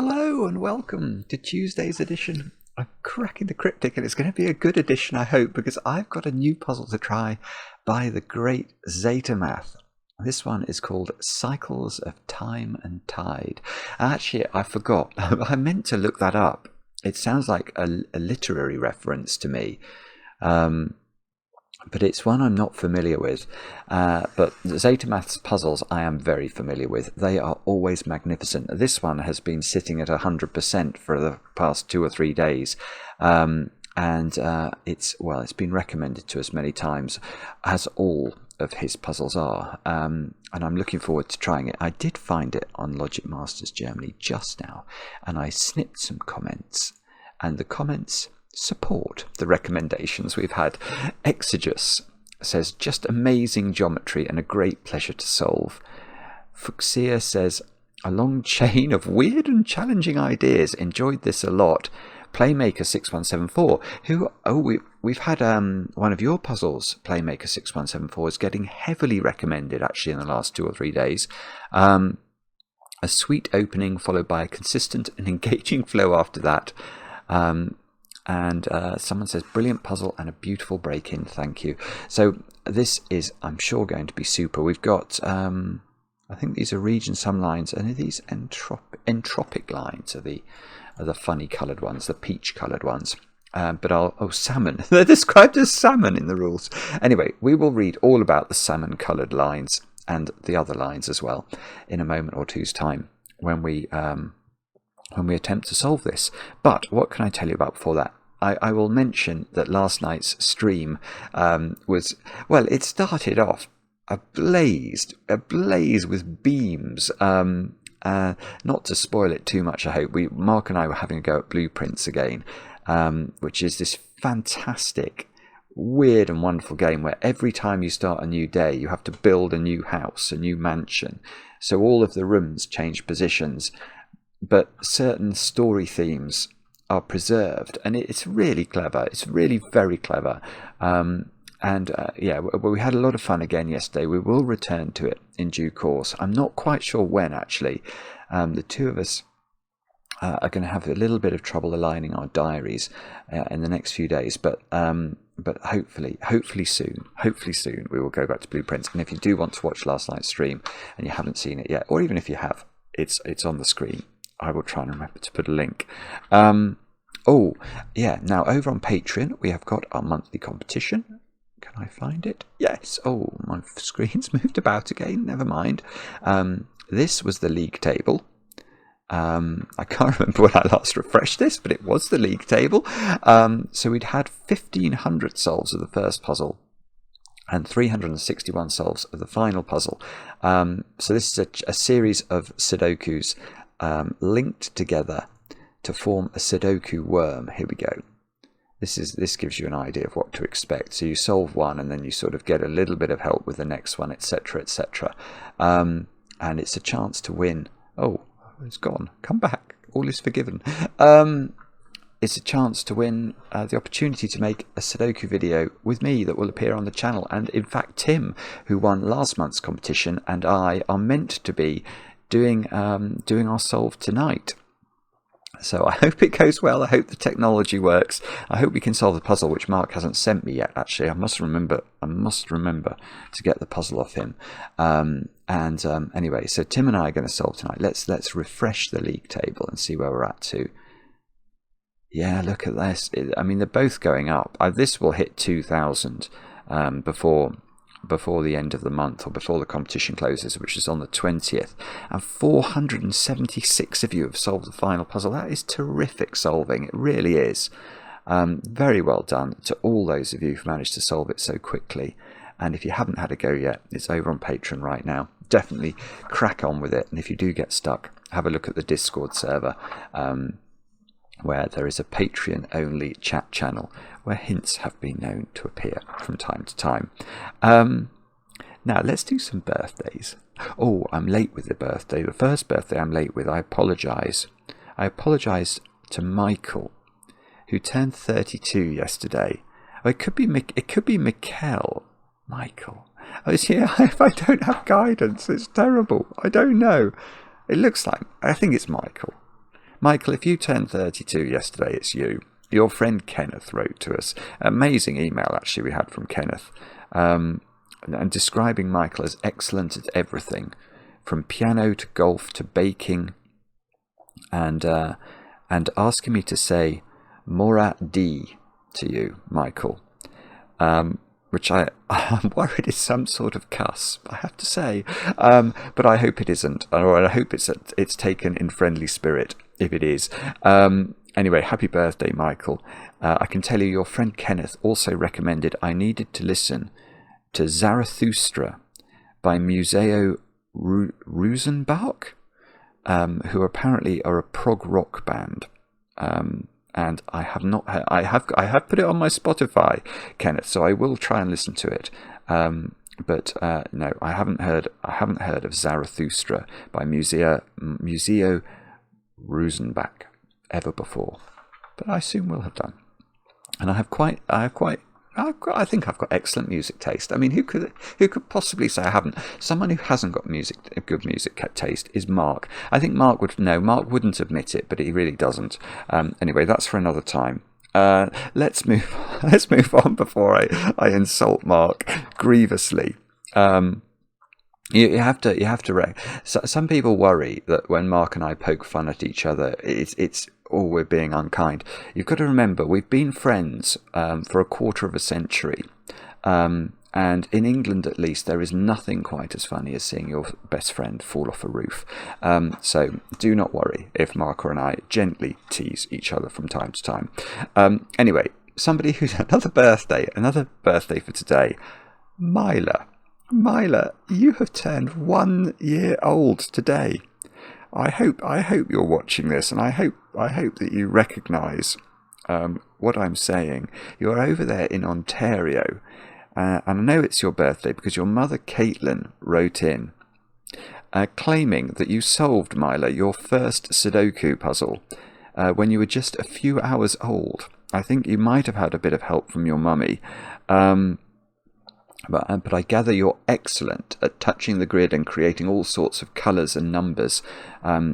Hello and welcome to Tuesday's edition of Cracking the Cryptic, and it's going to be a good edition, I hope, because I've got a new puzzle to try by the great zetamath. This one is called Cycles of Time and Tide. Actually, I forgot. I meant to look that up. It sounds like a literary reference to me. But it's one I'm not familiar with. But zetamath's puzzles I am very familiar with. They are always magnificent. This one has been sitting at 100% for the past 2 or 3 days. It's been recommended to us many times, as all of his puzzles are. And I'm looking forward to trying it. I did find it on Logic Masters Germany just now, and I snipped some comments. And the comments support the recommendations we've had. Exegus says, just amazing geometry and a great pleasure to solve. Fuxia says, a long chain of weird and challenging ideas. Enjoyed this a lot. Playmaker 6174, we've had one of your puzzles, Playmaker 6174, is getting heavily recommended actually in the last 2 or 3 days. A sweet opening followed by a consistent and engaging flow after that. And someone says, brilliant puzzle and a beautiful break-in, thank you. So this is, I'm sure, going to be super. We've got, I think these are region sum lines, and are these entropic lines are the funny coloured ones, the peach coloured ones. Salmon. They're described as salmon in the rules. Anyway, we will read all about the salmon coloured lines and the other lines as well in a moment or two's time when we attempt to solve this. But what can I tell you about before that? I will mention that last night's stream it started off ablaze with beams. Not to spoil it too much, I hope. Mark and I were having a go at Blueprints again, which is this fantastic, weird and wonderful game where every time you start a new day, you have to build a new house, a new mansion. So all of the rooms change positions, but certain story themes are preserved, and it's really clever. It's really very clever. We had a lot of fun again yesterday. We will return to it in due course. I'm not quite sure when, actually. The two of us are going to have a little bit of trouble aligning our diaries in the next few days, but hopefully soon we will go back to Blueprints. And if you do want to watch last night's stream and you haven't seen it yet, or even if you have, it's on the screen. I will try and remember to put a link. Now over on Patreon we have got our monthly competition. Can I find it? Yes. Oh, my screen's moved about again. Never mind. This was the league table. I can't remember when I last refreshed this, but it was the league table. So we'd had 1,500 solves of the first puzzle and 361 solves of the final puzzle. So this is a series of Sudokus linked together to form a Sudoku worm. Here we go. This gives you an idea of what to expect. So you solve one and then you sort of get a little bit of help with the next one, etc., etc. And it's a chance to win. Oh, it's gone. Come back. All is forgiven. It's a chance to win the opportunity to make a Sudoku video with me that will appear on the channel. And in fact, Tim, who won last month's competition, and I are meant to be doing our solve tonight. So I hope it goes well. I hope the technology works. I hope we can solve the puzzle, which Mark hasn't sent me yet. Actually, I must remember to get the puzzle off him. Anyway, so Tim and I are going to solve tonight. Let's refresh the league table and see where we're at to. Yeah, look at this. They're both going up. This will hit 2,000 before the end of the month, or before the competition closes, which is on the 20th, and 476 of you have solved the final puzzle. That is terrific solving. It really is. Very well done to all those of you who've managed to solve it so quickly. And if you haven't had a go yet, it's over on Patreon right now. Definitely crack on with it. And if you do get stuck, have a look at the Discord server, where there is a Patreon only chat channel where hints have been known to appear from time to time. Now let's do some birthdays. Oh, I'm late with the birthday. The first birthday I'm late with, I apologise. I apologise to Michael, who turned 32 yesterday. Oh, it could be Mikkel. Michael. Oh, yeah, if I don't have guidance, it's terrible. I don't know. It looks like, I think it's Michael. Michael, if you turned 32 yesterday, it's you. Your friend Kenneth wrote to us. Amazing email, actually, we had from Kenneth. And describing Michael as excellent at everything, from piano to golf to baking, and asking me to say Mora D to you, Michael, which I'm worried is some sort of cuss, I have to say, but I hope it isn't, or I hope it's taken in friendly spirit, if it is. Anyway, happy birthday, Michael. I can tell you your friend Kenneth also recommended I needed to listen to Zarathustra by Museo Rosenbach, who apparently are a prog rock band. And I have not heard, I have put it on my Spotify, Kenneth, so I will try and listen to it. But no, I haven't heard of Zarathustra by Museo Rosenbach ever before, but I soon will have done. And I think I've got excellent music taste. I mean, who could possibly say I haven't? Someone who hasn't got good music taste is Mark. I think Mark wouldn't admit it, but he really doesn't. Anyway, that's for another time. Let's move on before I insult Mark grievously. You have to. Some people worry that when Mark and I poke fun at each other, it's we're being unkind. You've got to remember, we've been friends for a quarter of a century, and in England at least, there is nothing quite as funny as seeing your best friend fall off a roof. So do not worry if Mark and I gently tease each other from time to time. Anyway, somebody who's another birthday for today, Myla. Myla, you have turned 1 year old today. I hope you're watching this, and I hope that you recognise what I'm saying. You're over there in Ontario, and I know it's your birthday because your mother Caitlin wrote in claiming that you solved, Myla, your first Sudoku puzzle when you were just a few hours old. I think you might have had a bit of help from your mummy. But I gather you're excellent at touching the grid and creating all sorts of colours and numbers,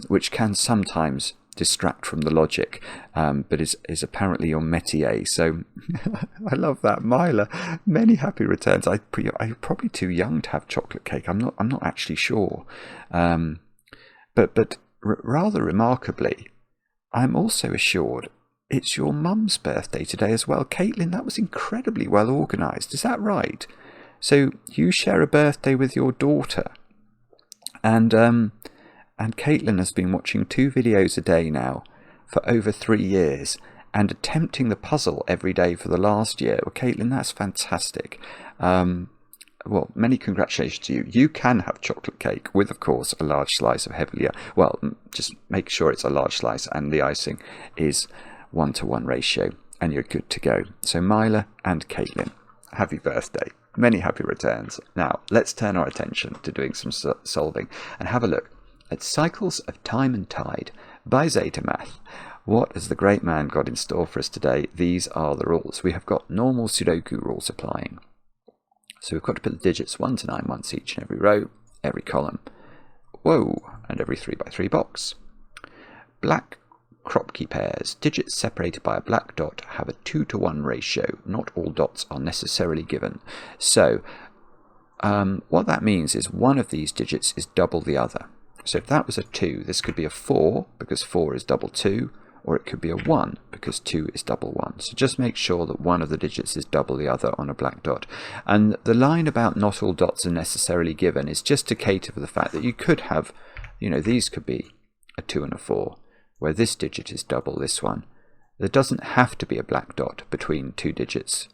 which can sometimes distract from the logic, but is apparently your métier. So I love that, Myla. Many happy returns. You're probably too young to have chocolate cake. I'm not actually sure, but rather remarkably, I'm also assured it's your mum's birthday today as well, Caitlin. That was incredibly well organised. Is that right? So you share a birthday with your daughter, and Caitlin has been watching 2 videos a day now for over 3 years and attempting the puzzle every day for the last year. Well, Caitlin, that's fantastic. Well, many congratulations to you. You can have chocolate cake with, of course, a large slice of heavily. Well, just make sure it's a large slice and the icing is 1-to-1 ratio, and you're good to go. So Myla and Caitlin, happy birthday. Many happy returns. Now, let's turn our attention to doing some solving and have a look at Cycles of Time and Tide by Zetamath. What has the great man got in store for us today? These are the rules. We have got normal Sudoku rules applying. So we've got to put the digits 1 to 9 once each in every row, every column. Whoa, and every 3x3 box. Black Kropki pairs. Digits separated by a black dot have a 2-to-1 ratio. Not all dots are necessarily given. So what that means is one of these digits is double the other. So if that was a 2, this could be a 4 because 4 is double 2, or it could be a 1 because 2 is double 1. So just make sure that one of the digits is double the other on a black dot. And the line about not all dots are necessarily given is just to cater for the fact that you could have, these could be a 2 and a 4. Where this digit is double this one. There doesn't have to be a black dot between 2 digits,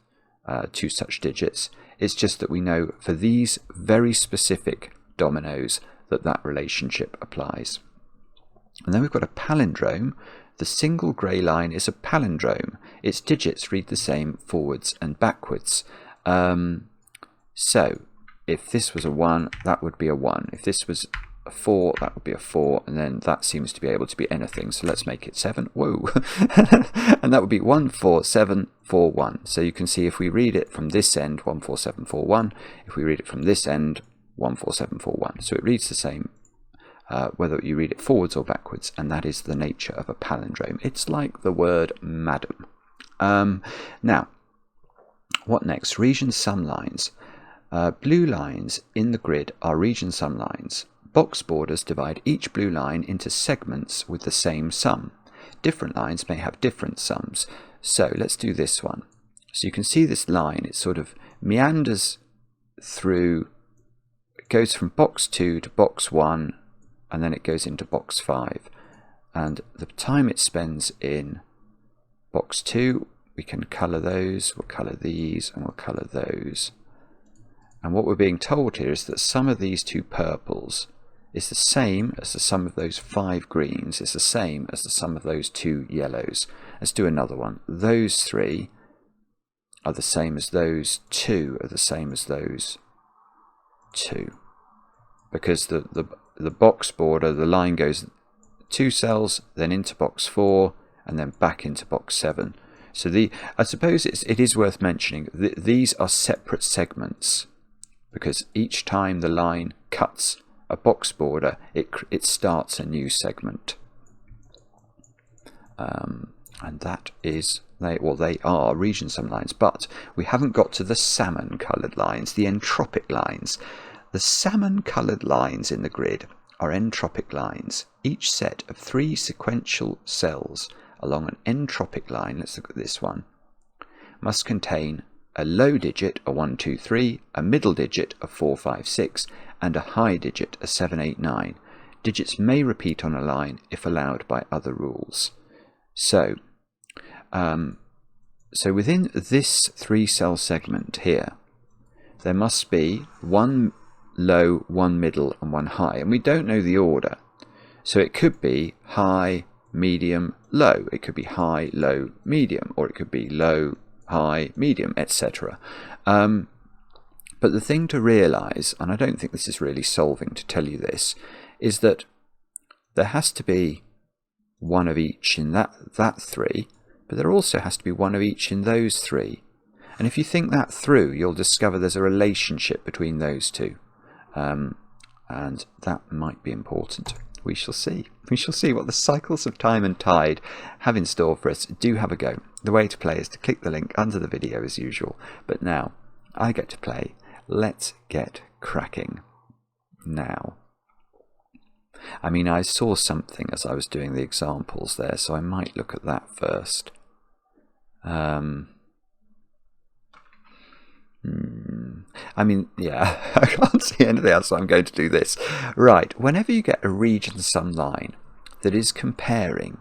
2 such digits. It's just that we know for these very specific dominoes that relationship applies. And then we've got a palindrome. The single grey line is a palindrome. Its digits read the same forwards and backwards. So if this was a 1, that would be a 1. If this was a 4, that would be a 4, and then that seems to be able to be anything, so let's make it 7. Whoa. And that would be 1 4 7 4 1. So you can see if we read it from this end, 1 4 7 4 1. If we read it from this end, 1 4 7 4 1. So it reads the same whether you read it forwards or backwards, and that is the nature of a palindrome. It's like the word madam. Now, what next? Region sum lines. Blue lines in the grid are region sum lines. Box borders divide each blue line into segments with the same sum. Different lines may have different sums. So let's do this one. So you can see this line, it sort of meanders through, it goes from box 2 to box 1, and then it goes into box 5. And the time it spends in box 2, we can colour those, we'll colour these, and we'll colour those. And what we're being told here is that some of these 2 purples is the same as the sum of those 5 greens, is the same as the sum of those 2 yellows. Let's do another one. Those 3 are the same as those 2, are the same as those 2. Because the box border, the line goes 2 cells, then into box 4, and then back into box 7. So I suppose it is worth mentioning that these are separate segments, because each time the line cuts a box border, it starts a new segment. And that is, they are region sum lines, but we haven't got to the salmon coloured lines, the entropic lines. The salmon coloured lines in the grid are entropic lines. Each set of 3 sequential cells along an entropic line, let's look at this one, must contain a low digit, a 1, 2, 3, a middle digit, a 4, 5, 6, and a high digit, a 7, 8, 9. Digits may repeat on a line if allowed by other rules. So within this 3-cell segment here, there must be 1 low, 1 middle, and 1 high, and we don't know the order. So it could be high, medium, low. It could be high, low, medium, or it could be low, high, medium, etc. But the thing to realise, and I don't think this is really solving to tell you this, is that there has to be 1 of each in that 3, but there also has to be 1 of each in those 3. And if you think that through, you'll discover there's a relationship between those 2. And that might be important. We shall see. We shall see what the cycles of time and tide have in store for us. Do have a go. The way to play is to click the link under the video as usual. But now, I get to play. Let's get cracking. Now, I mean, I saw something as I was doing the examples there, so I might look at that first. I mean, yeah, I can't see anything else, so I'm going to do this. Right, whenever you get a region sum line that is comparing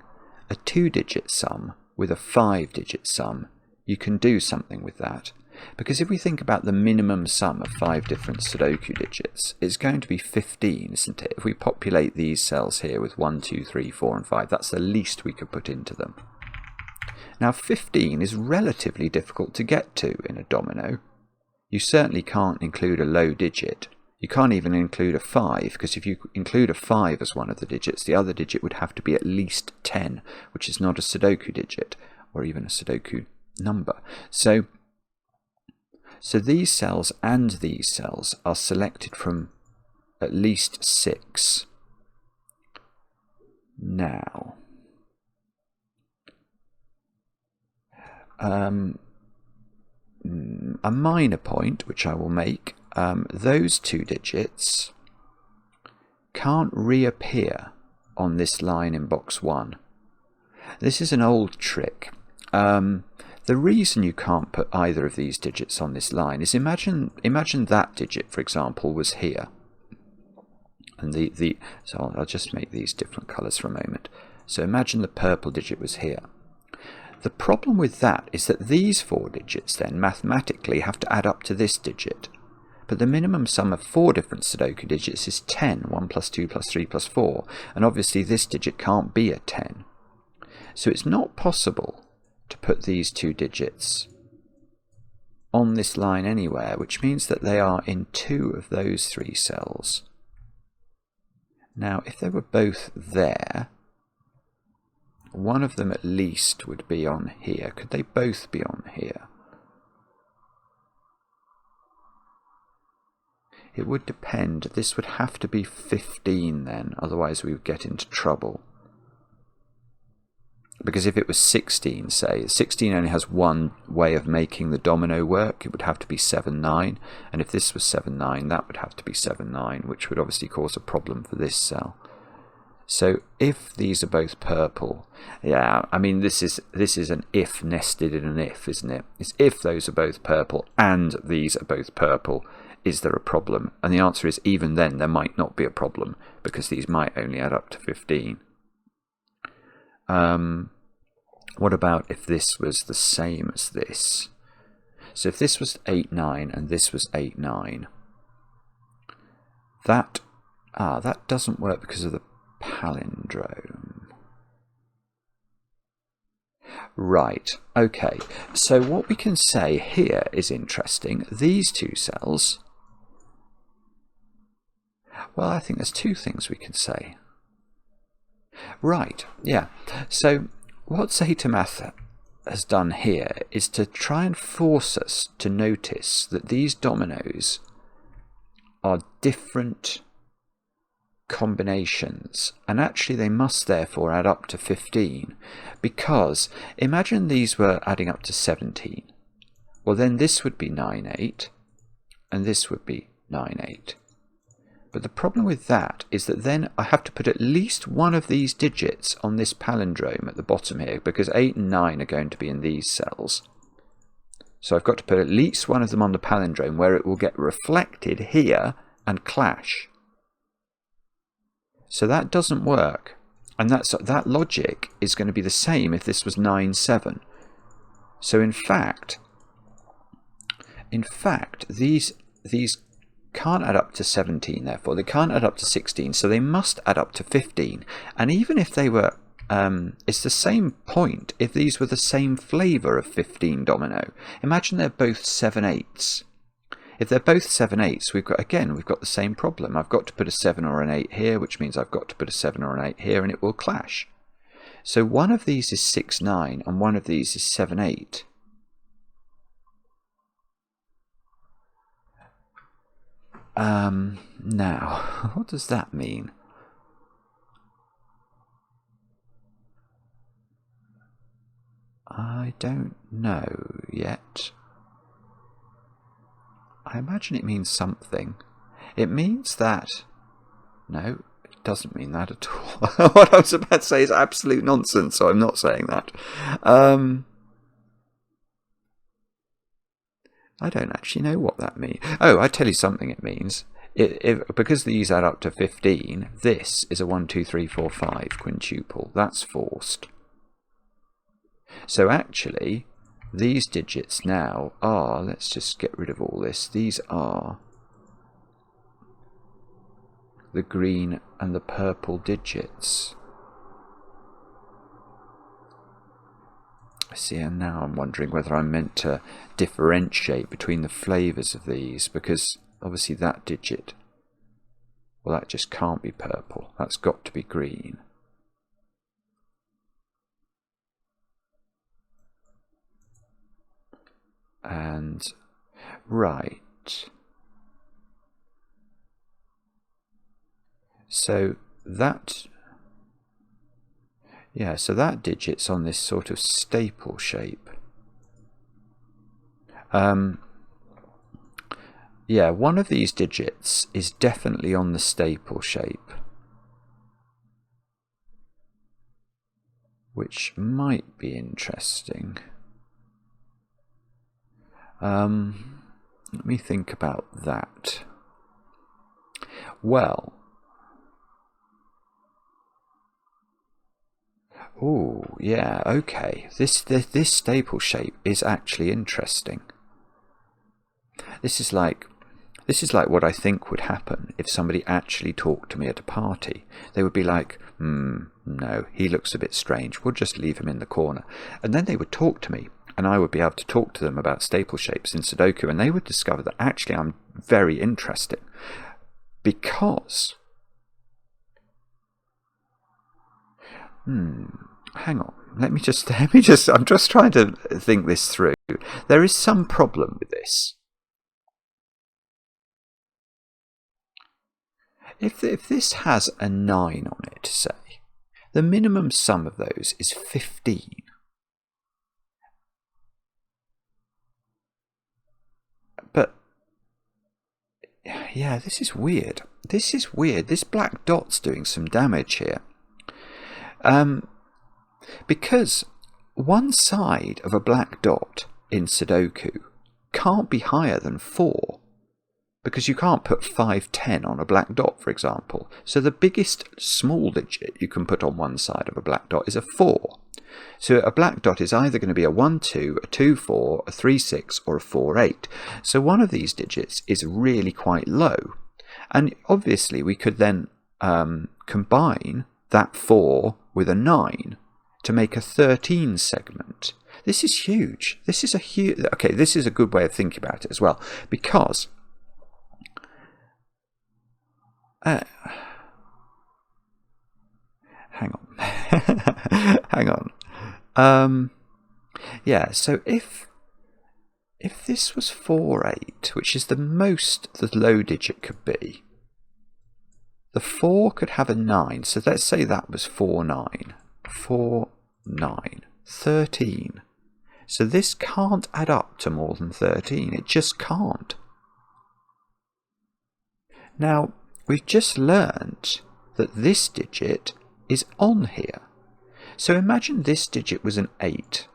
a 2-digit sum with a 5-digit sum, you can do something with that. Because if we think about the minimum sum of 5 different Sudoku digits, it's going to be 15, isn't it? If we populate these cells here with 1, 2, 3, 4, and 5, that's the least we could put into them. Now, 15 is relatively difficult to get to in a domino. You certainly can't include a low digit. You can't even include a 5, because if you include a 5 as one of the digits, the other digit would have to be at least 10, which is not a Sudoku digit, or even a Sudoku number. So these cells and these cells are selected from at least 6. Now, a minor point which I will make, those 2 digits can't reappear on this line in box 1. This is an old trick. The reason you can't put either of these digits on this line is imagine that digit, for example, was here. And so I'll just make these different colours for a moment. So imagine the purple digit was here. The problem with that is that these 4 digits then mathematically have to add up to this digit. But the minimum sum of 4 different Sudoku digits is 10, 1 plus 2 plus 3 plus 4. And obviously this digit can't be a 10. So it's not possible to put these 2 digits on this line anywhere, which means that they are in 2 of those 3 cells. Now, if they were both there, one of them at least would be on here. Could they both be on here? It would depend. This would have to be 15 then, otherwise we would get into trouble. Because if it was 16, say, 16 only has one way of making the domino work. It would have to be 7, 9. And if this was 7, 9, that would have to be 7, 9, which would obviously cause a problem for this cell. So if these are both purple, yeah, I mean, this is an if nested in an if, isn't it? It's if those are both purple and these are both purple, is there a problem? And the answer is even then there might not be a problem, because these might only add up to 15. What about if this was the same as this? So if this was 8, 9 and this was 8, 9, that doesn't work because of the palindrome. Right, okay. So what we can say here is interesting. These two cells, well, I think there's two things we can say. Right, yeah. So what zetamath has done here is to try and force us to notice that these dominoes are different combinations, and actually they must therefore add up to 15, because imagine these were adding up to 17. Well, then this would be 9, 8, and this would be 9, 8. But the problem with that is that then I have to put at least one of these digits on this palindrome at the bottom here, because 8 and 9 are going to be in these cells. So I've got to put at least one of them on the palindrome where it will get reflected here and clash. So that doesn't work. And that logic is going to be the same if this was 9, 7. So in fact, these can't add up to 17, therefore they can't add up to 16, so they must add up to 15. And even if they were it's the same point if these were the same flavour of 15 domino. Imagine they're both 7/8. If they're both 7/8, we've got the same problem. I've got to put a 7 or an 8 here, which means I've got to put a 7 or an 8 here, and it will clash. So one of these is 6, 9 and one of these is 7, 8. Now, what does that mean? I don't know yet. I imagine it means something. It means that... No, it doesn't mean that at all. What I was about to say is absolute nonsense, so I'm not saying that. I don't actually know what that means. Oh, I tell you something it means. Because these add up to 15, this is a 1, 2, 3, 4, 5 quintuple. That's forced. So actually, these digits now are, let's just get rid of all this, these are the green and the purple digits. See, and now I'm wondering whether I'm meant to differentiate between the flavours of these, because obviously that digit, well, that just can't be purple. That's got to be green. And, right. So that... Yeah, so that digit's on this sort of staple shape. Yeah, one of these digits is definitely on the staple shape, which might be interesting. Let me think about that. Well... Oh, yeah, okay. This staple shape is actually interesting. This is like what I think would happen if somebody actually talked to me at a party. They would be like, no, he looks a bit strange. We'll just leave him in the corner. And then they would talk to me, and I would be able to talk to them about staple shapes in Sudoku, and they would discover that actually I'm very interesting. Because... hang on. Let me just, I'm just trying to think this through. There is some problem with this. if this has a 9 on it, say, the minimum sum of those is 15. But yeah, this is weird. This is weird. This black dot's doing some damage here. Because one side of a black dot in Sudoku can't be higher than 4. Because you can't put 5, 10 on a black dot, for example. So the biggest small digit you can put on one side of a black dot is a 4. So a black dot is either going to be a 1, 2, a 2, 4, a 3, 6, or a 4, 8. So one of these digits is really quite low. And obviously we could then combine that 4 with a 9 to make a 13 segment. This is huge. This is a huge... Okay, this is a good way of thinking about it as well. Because... hang on. Hang on. Yeah, so if this was 4, 8, which is the most the low digit could be, the 4 could have a 9. So let's say that was 4, 9. 4, 9. 13. So this can't add up to more than 13. It just can't. Now, we've just learnt that this digit is on here. So imagine this digit was an 8.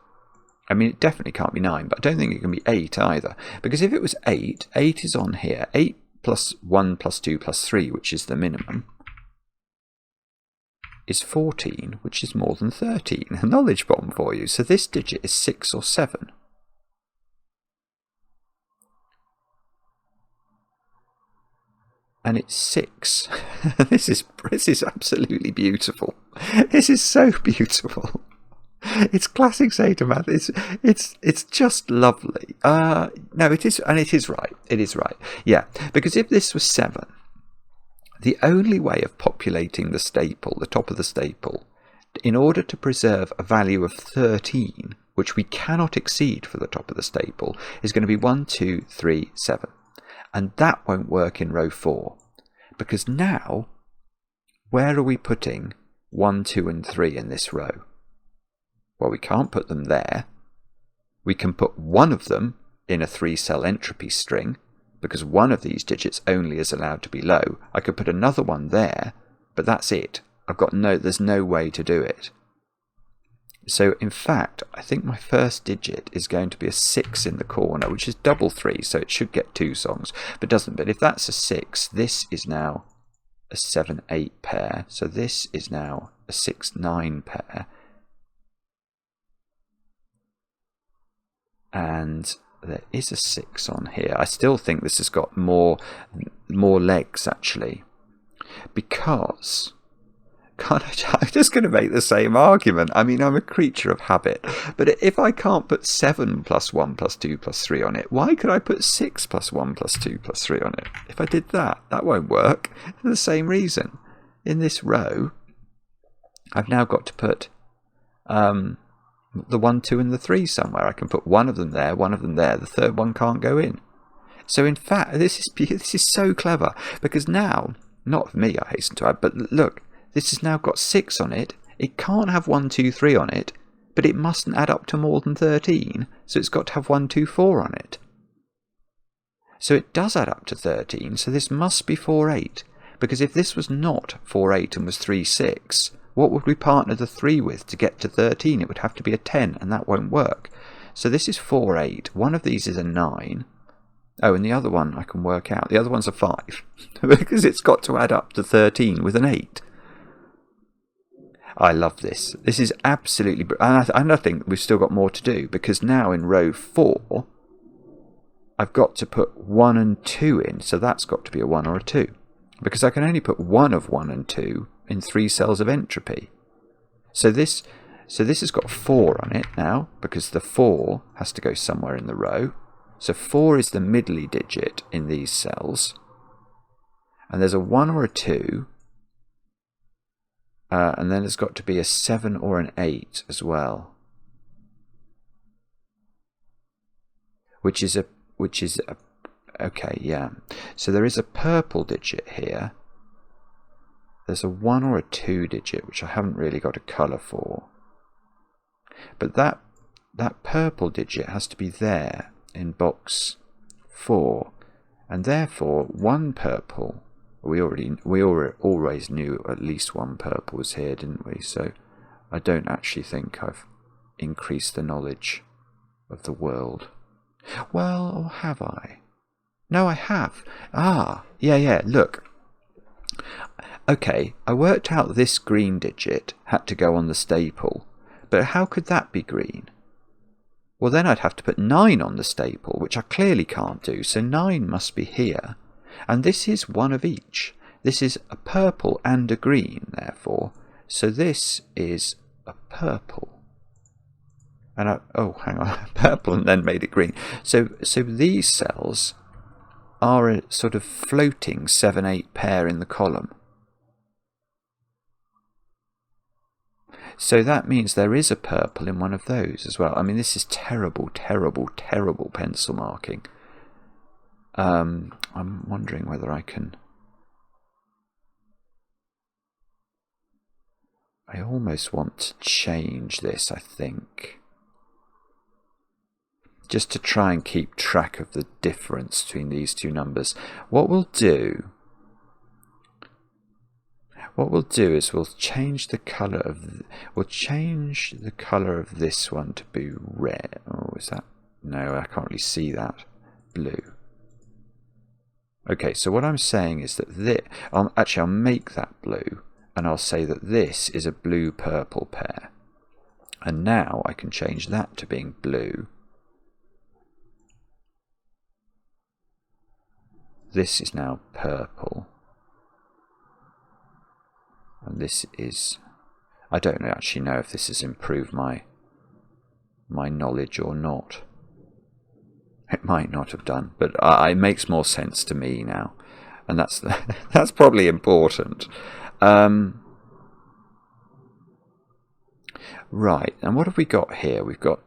I mean, it definitely can't be 9, but I don't think it can be 8 either. Because if it was 8, 8 is on here. 8 plus 1 plus 2 plus 3, which is the minimum, is 14, which is more than 13. A knowledge bomb for you. So this digit is 6 or 7. And it's 6. This is absolutely beautiful. This is so beautiful. It's classic zetamath. It's just lovely. No, it is, and it is right. It is right. Yeah, because if this was 7, the only way of populating the staple, the top of the staple, in order to preserve a value of 13, which we cannot exceed for the top of the staple, is going to be 1, 2, 3, 7. And that won't work in row 4. Because now, where are we putting 1, 2, and 3 in this row? Well, we can't put them there. We can put one of them in a 3-cell entropy string, because one of these digits only is allowed to be low. I could put another one there, but that's it. There's no way to do it. So in fact, I think my first digit is going to be a 6 in the corner, which is double 3, so it should get 2 songs, but doesn't. But if that's a 6, this is now a 7, 8 pair. So this is now a 6, 9 pair. And there is a 6 on here. I still think this has got more legs, actually, because... God, I'm just going to make the same argument. I mean, I'm a creature of habit. But if I can't put 7 plus 1 plus 2 plus 3 on it, why could I put 6 plus 1 plus 2 plus 3 on it? If I did that, that won't work. For the same reason. In this row, I've now got to put the 1, 2 and the 3 somewhere. I can put one of them there, one of them there. The third one can't go in. So in fact, this is so clever. Because now, not me, I hasten to add, but look, this has now got 6 on it. It can't have 1, 2, 3 on it, but it mustn't add up to more than 13, so it's got to have 1, 2, 4 on it. So it does add up to 13, so this must be 4, 8, because if this was not 4, 8 and was 3, 6, what would we partner the 3 with to get to 13? It would have to be a 10, and that won't work. So this is 4, 8. One of these is a 9. Oh, and the other one I can work out. The other one's a 5, because it's got to add up to 13 with an 8. I love this. This is absolutely... And I think we've still got more to do, because now in row 4, I've got to put 1 and 2 in, so that's got to be a 1 or a 2. Because I can only put one of 1 and 2 in 3 cells of entropy. So this has got 4 on it now, because the 4 has to go somewhere in the row. So 4 is the middly digit in these cells. And there's a 1 or a 2... and then there's got to be a 7 or an 8 as well, which is okay, yeah. So there is a purple digit here, there's a 1 or a 2 digit, which I haven't really got a colour for. But that purple digit has to be there in box 4, and therefore 1 purple. We always knew at least 1 purple was here, didn't we? So I don't actually think I've increased the knowledge of the world. Well, or have I? No, I have. Ah, yeah, look. Okay, I worked out this green digit had to go on the staple, but how could that be green? Well, then I'd have to put 9 on the staple, which I clearly can't do, so 9 must be here. And this is one of each. This is a purple and a green, therefore. So this is a purple. And hang on, purple and then made it green. So these cells are a sort of floating 7-8 pair in the column. So that means there is a purple in one of those as well. I mean, this is terrible, terrible, terrible pencil marking. I'm wondering whether I can... I almost want to change this, I think. Just to try and keep track of the difference between these two numbers. What we'll do is we'll change the colour of this one to be red. Oh, is that? No, I can't really see that. Blue. Okay, so what I'm saying is that I'll make that blue, and I'll say that this is a blue-purple pair. And now I can change that to being blue. This is now purple. And this is... I don't actually know if this has improved my knowledge or not. It might not have done, but it makes more sense to me now. And that's that's probably important. Right, and what have we got here? We've got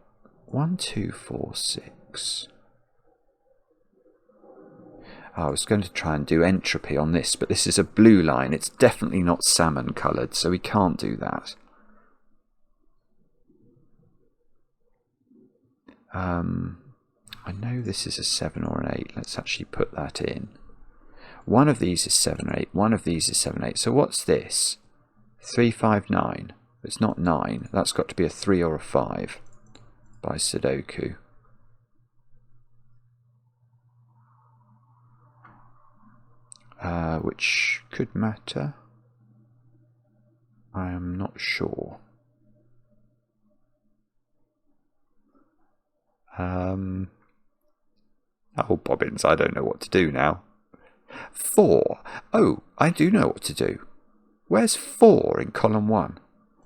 1, 2, 4, 6... I was going to try and do entropy on this, but this is a blue line. It's definitely not salmon coloured, so we can't do that. I know this is a 7 or an 8. Let's actually put that in. One of these is 7 or 8. One of these is 7 or 8. So what's this? 3, 5, 9. It's not 9. That's got to be a 3 or a 5 by Sudoku. Which could matter. I am not sure. Oh, bobbins, I don't know what to do now. 4. Oh, I do know what to do. Where's 4 in column 1?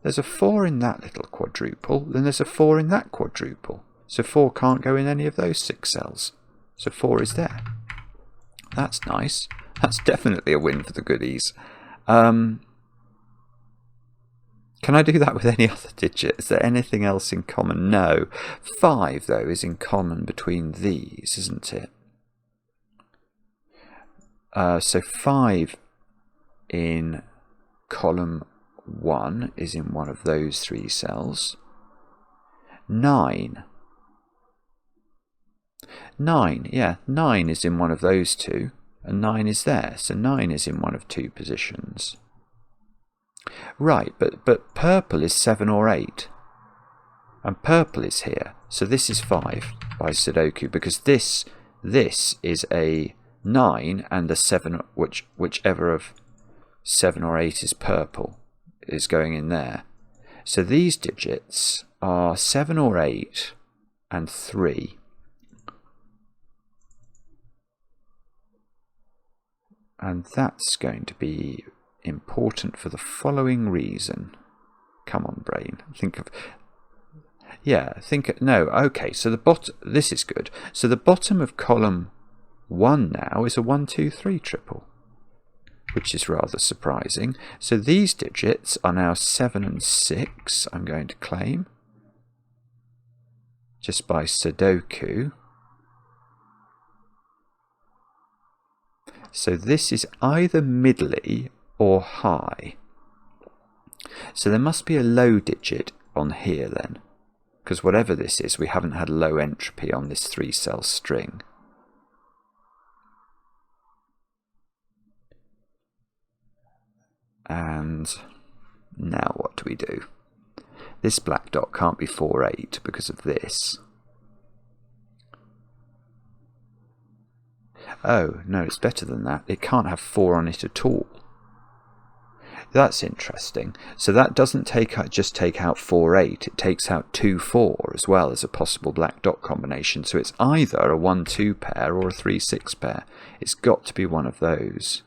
There's a 4 in that little quadruple, then there's a 4 in that quadruple. So 4 can't go in any of those 6 cells. So 4 is there. That's nice. That's definitely a win for the goodies. Can I do that with any other digit? Is there anything else in common? No. 5, though, is in common between these, isn't it? So 5 in column 1 is in one of those 3 cells. 9. 9, yeah, 9 is in one of those 2. And 9 is there, so 9 is in one of 2 positions. Right, but purple is 7 or 8. And purple is here, so this is 5 by Sudoku, because this is a 9 and a 7, whichever of 7 or 8 is purple, is going in there. So these digits are 7 or 8 and 3. And that's going to be important for the following reason. Come on, brain. Okay, so this is good. So the bottom of column 1 now is a 1, 2, 3 triple, which is rather surprising. So these digits are now 7 and 6, I'm going to claim, just by Sudoku. So this is either middly or high. So there must be a low digit on here then, because whatever this is, we haven't had low entropy on this 3-cell string. And now what do we do? This black dot can't be 4,8 because of this. Oh, no, it's better than that. It can't have 4 on it at all. That's interesting. So that doesn't just take out 4,8. It takes out 2,4 as well as a possible black dot combination. So it's either a 1-2 pair or a 3-6 pair. It's got to be one of those.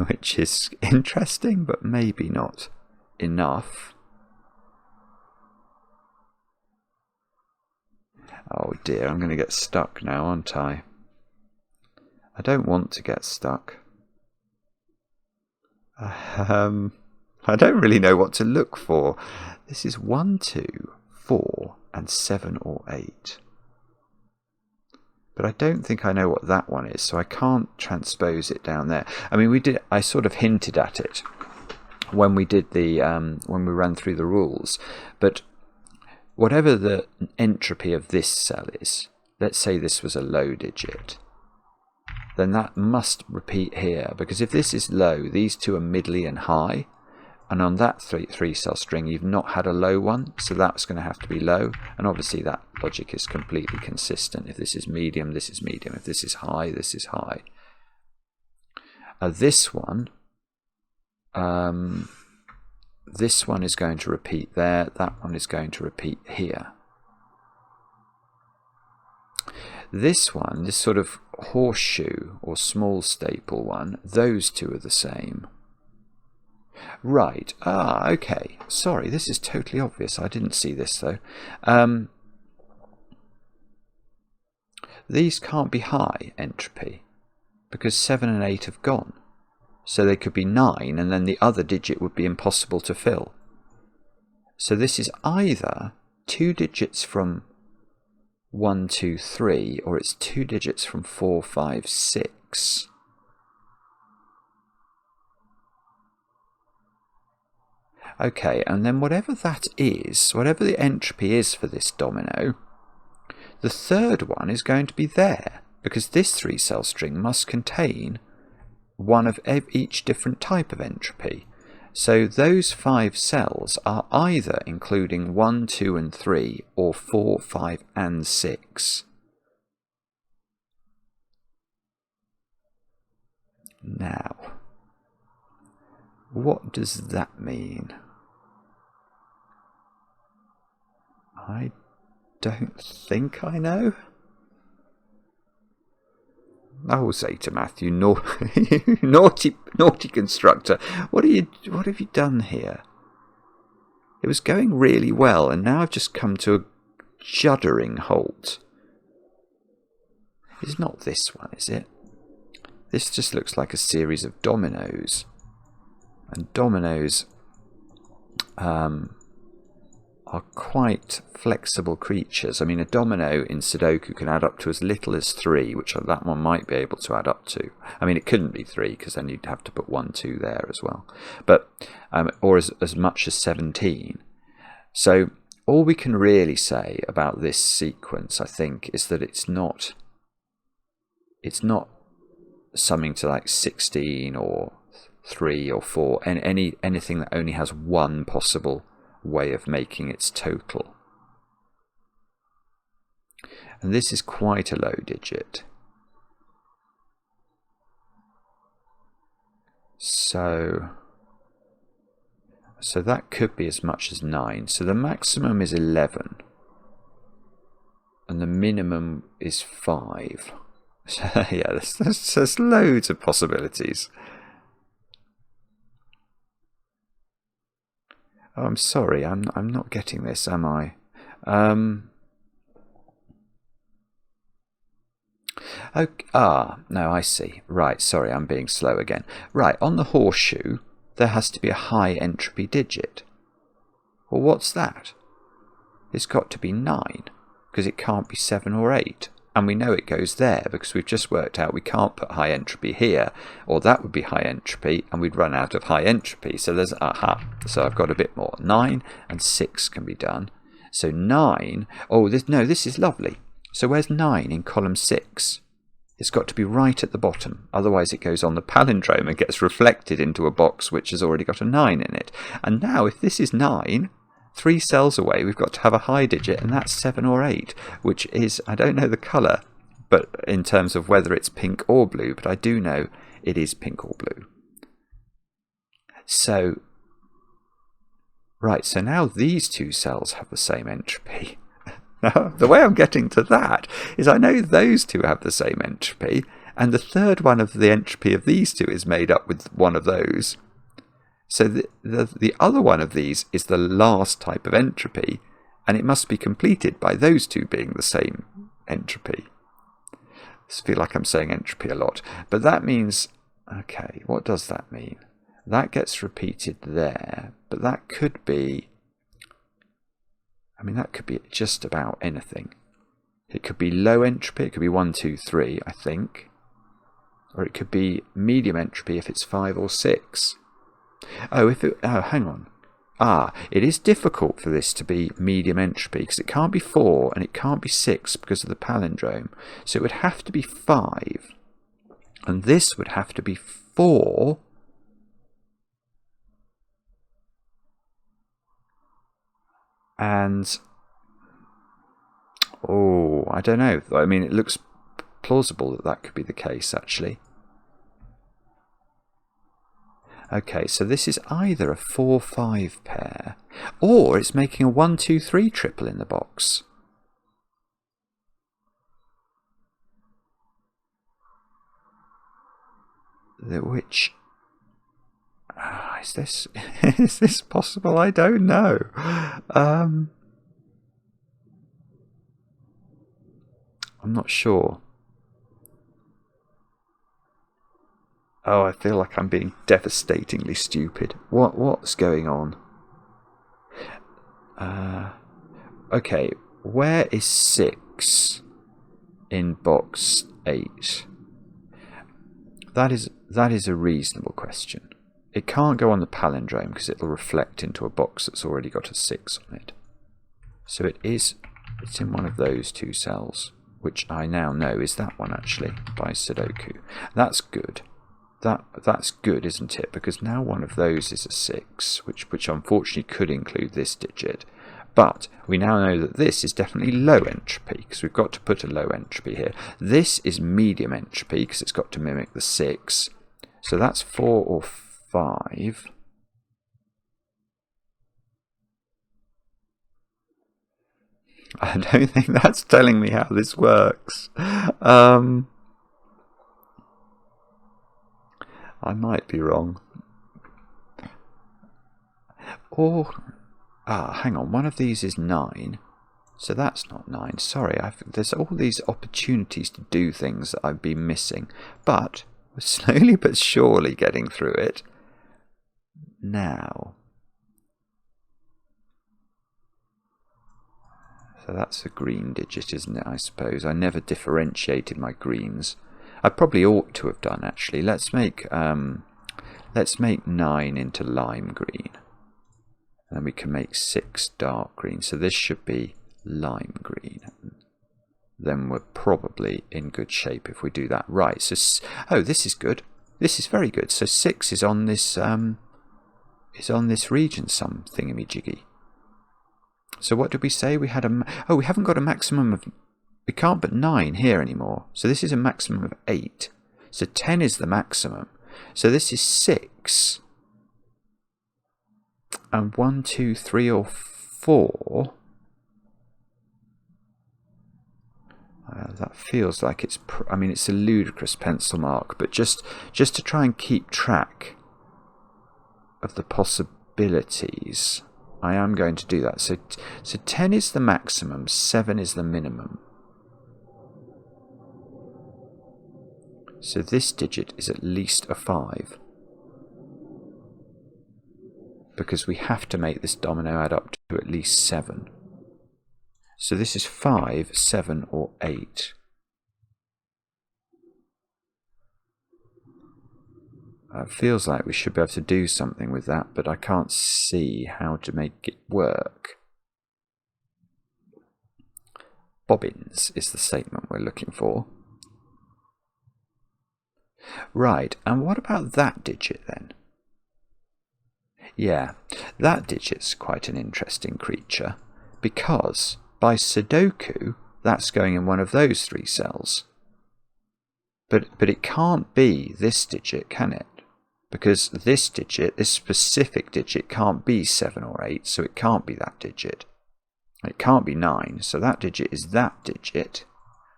Which is interesting, but maybe not enough. Oh dear, I'm going to get stuck now, aren't I? I don't want to get stuck. I don't really know what to look for. This is 1, 2, 4, and 7 or 8. But I don't think I know what that one is, so I can't transpose it down there. I mean, I sort of hinted at it when we did when we ran through the rules. But whatever the entropy of this cell is, let's say this was a low digit, then that must repeat here, because if this is low, these two are middly and high, and on that 3-cell string you've not had a low one, so that's going to have to be low, and obviously that logic is completely consistent. If this is medium, this is medium. If this is high, this is high. This one is going to repeat there, that one is going to repeat here. This one, this sort of horseshoe or small staple one, those two are the same. Right, okay, sorry, this is totally obvious. I didn't see this though. These can't be high entropy because 7 and 8 have gone. So they could be 9 and then the other digit would be impossible to fill. So this is either 2 digits from 1, 2, 3 or it's 2 digits from 4, 5, 6. Okay, and then whatever that is, whatever the entropy is for this domino, the third one is going to be there, because this 3-cell string must contain one of each different type of entropy. So those 5 cells are either including 1, 2 and 3, or 4, 5 and 6. Now, what does that mean? I don't think I know. Oh, zetamath, you naughty constructor! What have you done here? It was going really well, and now I've just come to a shuddering halt. It's not this one, is it? This just looks like a series of dominoes, and dominoes are quite flexible creatures. I mean, a domino in Sudoku can add up to as little as 3, which that one might be able to add up to. I mean, it couldn't be 3 because then you'd have to put 1, 2 there as well. But or as much as 17. So all we can really say about this sequence, I think, is that it's not summing to like 16 or 3 or 4, and anything that only has one possible way of making its total. And this is quite a low digit. So that could be as much as 9. So the maximum is 11. And the minimum is 5. So yeah, there's loads of possibilities. Oh, I'm sorry, I'm not getting this, am I? No, I see. Right, sorry, I'm being slow again. Right, on the horseshoe, there has to be a high entropy digit. Well, what's that? It's got to be 9, because it can't be 7 or 8. And we know it goes there because we've just worked out we can't put high entropy here, or that would be high entropy, and we'd run out of high entropy. So there's, so I've got a bit more. 9 and 6 can be done. So 9, this is lovely. So where's 9 in column 6? It's got to be right at the bottom. Otherwise it goes on the palindrome and gets reflected into a box which has already got a 9 in it. And now if this is 9... 3 cells away, we've got to have a high digit, and that's 7 or 8, which is, I don't know the colour, but in terms of whether it's pink or blue, but I do know it is pink or blue. So, right, so now these 2 cells have the same entropy. Now, the way I'm getting to that is I know those 2 have the same entropy, and the third one of the entropy of these 2 is made up with one of those. So the other one of these is the last type of entropy, and it must be completed by those 2 being the same entropy. I feel like I'm saying entropy a lot, but that means, okay, what does that mean? That gets repeated there, but that could be, that could be just about anything. It could be low entropy, it could be 1, 2, 3, I think, or it could be medium entropy if it's 5 or 6. Hang on. It is difficult for this to be medium entropy because it can't be 4 and it can't be 6 because of the palindrome. So it would have to be 5. And this would have to be 4. And, I don't know. It looks plausible that that could be the case, actually. Okay, so this is either a 4-5 pair, or it's making a 1, 2, 3 triple in the box. Which, is this possible? I don't know. I'm not sure. Oh, I feel like I'm being devastatingly stupid. What's going on? Okay, where is 6 in box 8? That is a reasonable question. It can't go on the palindrome because it'll reflect into a box that's already got a 6 on it. So it's in one of those 2 cells, which I now know is that one actually by Sudoku. That's good. That's good, isn't it? Because now one of those is a 6, which unfortunately could include this digit. But we now know that this is definitely low entropy, because we've got to put a low entropy here. This is medium entropy, because it's got to mimic the 6. So that's 4 or 5. I don't think that's telling me how this works. I might be wrong. Or, hang on, one of these is 9. So that's not 9. Sorry, there's all these opportunities to do things that I've been missing. But we're slowly but surely getting through it. Now. So that's a green digit, isn't it, I suppose? I never differentiated my greens. I probably ought to have done, actually. Let's make 9 into lime green. And then we can make 6 dark green. So this should be lime green. Then we're probably in good shape if we do that right. So, this is good. This is very good. So 6 is on this region, some thingamajiggy. So what did we say? We had we haven't got a maximum of... We can't put 9 here anymore. So this is a maximum of 8. So 10 is the maximum. So this is 6. And 1, 2, 3 or 4. That feels like it's... it's a ludicrous pencil mark. But just to try and keep track of the possibilities, I am going to do that. So 10 is the maximum. 7 is the minimum. So this digit is at least a 5. Because we have to make this domino add up to at least 7. So this is 5, 7 or 8. It feels like we should be able to do something with that, but I can't see how to make it work. Bobbins is the statement we're looking for. Right, and what about that digit then? Yeah, that digit's quite an interesting creature, because by Sudoku, that's going in one of those 3 cells. But it can't be this digit, can it? Because this digit, this specific digit, can't be 7 or 8, so it can't be that digit. It can't be 9, so that digit is that digit.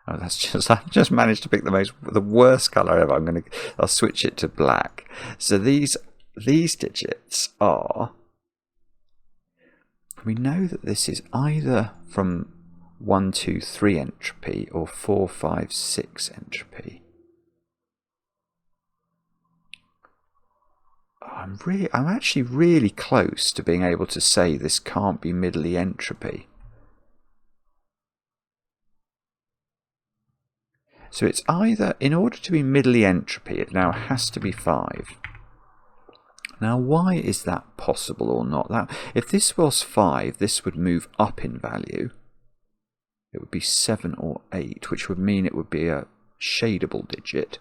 Oh, I've just managed to pick the worst colour ever. I'll switch it to black. So these digits are, we know that this is either from 1, 2, 3 entropy or 4, 5, 6 entropy. I'm actually really close to being able to say this can't be middly entropy. So it's either, in order to be middly entropy, it now has to be 5. Now, why is that possible or not? If this was 5, this would move up in value. It would be 7 or 8, which would mean it would be a shadable digit.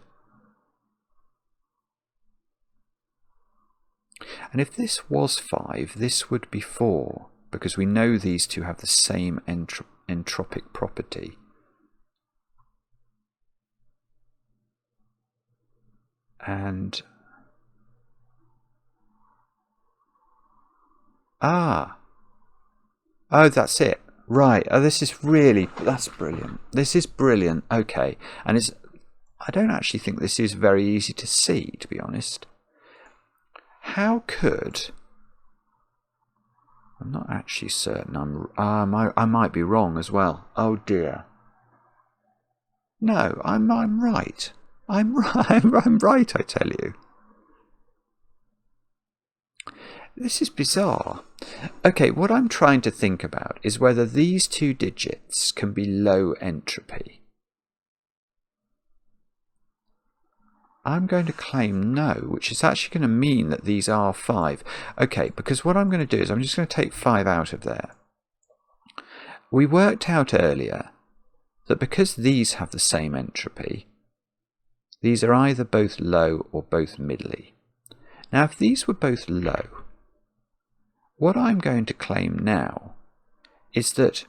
And if this was 5, this would be 4, because we know these two have the same entropic property. And oh, that's it. Right. Oh, that's brilliant. This is brilliant. Okay. And I don't actually think this is very easy to see, to be honest. How could, I'm not actually certain. I might be wrong as well. Oh dear. No, I'm right. I'm right, I tell you. This is bizarre. Okay, what I'm trying to think about is whether these 2 digits can be low entropy. I'm going to claim no, which is actually going to mean that these are 5. Okay, because what I'm going to do is I'm just going to take 5 out of there. We worked out earlier that because these have the same entropy, these are either both low or both middly. Now, if these were both low, what I'm going to claim now is that